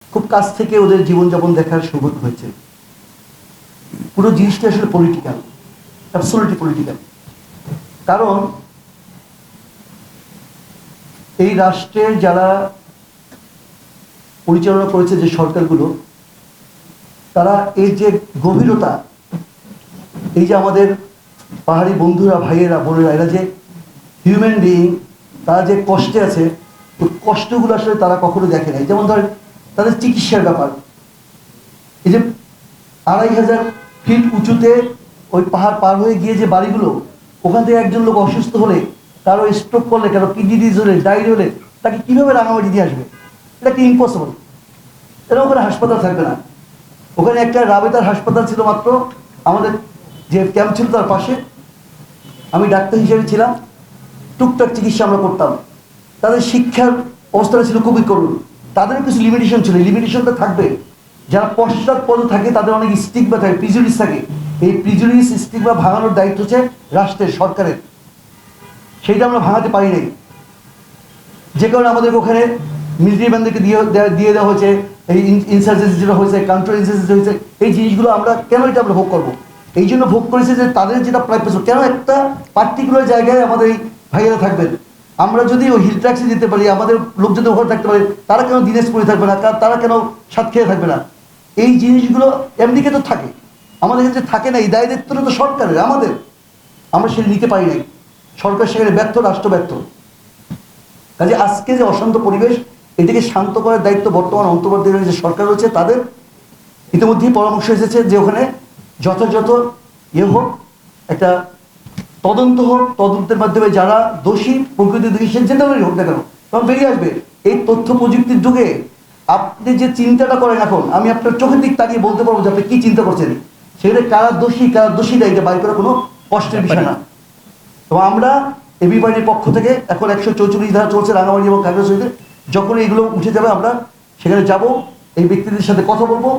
খুব কাছ থেকে ওদের জীবনযাপন দেখার সৌভাগ্য হয়েছে। পুরো জিনিসটা আসলে পলিটিক্যাল, অ্যাবসলিউটলি পলিটিক্যাল। কারণ এই রাষ্ট্রের যারা পরিচালনা করেছে যে সরকারগুলো, তারা এর যে গভীরতা, এই যে আমাদের পাহাড়ি বন্ধুরা, ভাইয়েরা, বোনেরা, এরা যে হিউম্যান বিইং, তারা যে কষ্টে আছে, ওই কষ্টগুলো আসলে তারা কখনো দেখে নাই। যেমন ধরেন তাদের চিকিৎসার ব্যাপার, এই যে 2500 ফিট উঁচুতে ওই পাহাড় পার হয়ে গিয়ে যে বাড়িগুলো, ওখান থেকে একজন লোক অসুস্থ হলে, কারো স্ট্রোক করলে, কারো কিডনি ডিজিজ হলে, ডায়রি হলে, তাকে কীভাবে রাঙামাটি দিয়ে আসবে? এটা কি ইম্পসিবল? এটা ওখানে হাসপাতাল থাকবে না। ওখানে একটা রাবেতার হাসপাতাল ছিল মাত্র, আমাদের যে ক্যাম্প ছিল তার পাশে। আমি ডাক্তার হিসেবে ছিলাম, টুকটাক চিকিৎসা আমরা করতাম। তাদের শিক্ষার অবস্থাটা ছিল খুবই করুণ। তাদের কিছু লিমিটেশন ছিল, লিমিটেশনটা থাকবে। যারা পশ্চাৎপদ থাকে তাদের অনেক স্টিগমা থাকে, প্রিজুডিস থাকে। এই প্রিজুডিস স্টিগমা ভাঙানোর দায়িত্ব হচ্ছে রাষ্ট্রের, সরকারের। সেইটা আমরা ভাঙাতে পারি নাই, যে কারণে আমাদের ওখানে মিলিটারি ম্যানদেরকে দিয়ে দেওয়া হয়েছে। এই ইনসার্জেন্সি যেটা হয়েছে, কাউন্টার ইনসার্জেন্সি হয়েছে, এই জিনিসগুলো আমরা কেন এটা আমরা ভোগ করবো? এই জন্য ভোগ করেছে যে তাদের যেটা প্রাপ্য, কেন একটা পার্টিকুলার জায়গায় আমাদের এই ভাইয়েরা থাকবেন। আমরা যদি ওই হিল ট্র্যাক্সে যেতে পারি, আমাদের লোক যদি ওখানে থাকতে পারে, তারা কেন দিনাজপুরে থাকবে না? তারা কেন সাতক্ষীরায় থাকবে না? এই জিনিসগুলো এমনিকে তো থাকে, আমাদের কাছে থাকে না। এই দায় দায়িত্বটা তো সরকারের, আমাদের। আমরা সেটা নিতে পারি নাই, সরকার সেখানে ব্যর্থ, রাষ্ট্র ব্যর্থ। কাজে আজকে যে অশান্ত পরিবেশ, এটাকে শান্ত করার দায়িত্ব বর্তমান অন্তর্বর্তীকালীন যে সরকার রয়েছে তাদের। ইতিমধ্যেই পরামর্শ এসেছে যে ওখানে যথাযথ হোক, একটা তদন্ত হোক, তদন্তের মাধ্যমে যারা দোষী, প্রকৃত দোষী, সে জেনারেলই হোক না কেন, তখন বেরিয়ে আসবে। এই তথ্য প্রযুক্তির যুগে আপনি যে চিন্তাটা করেন এখন, আমি আপনার চোখের দিক তাকিয়ে বলতে পারবো যে আপনি কি চিন্তা করছেন। সেখানে কারা দোষী, কারা দোষী না, এটা বাইর করা কোনো কষ্টের বিষয় না। তো আমরা এবি বাহিনীর পক্ষ থেকে এখন 144 ধারা চলছে রাঙামাটি এবং খাগড়াছড়িতে। যখন এগুলো উঠে যাবে আমরা সেখানে যাব, এই ব্যক্তিদের সাথে কথা বলবো।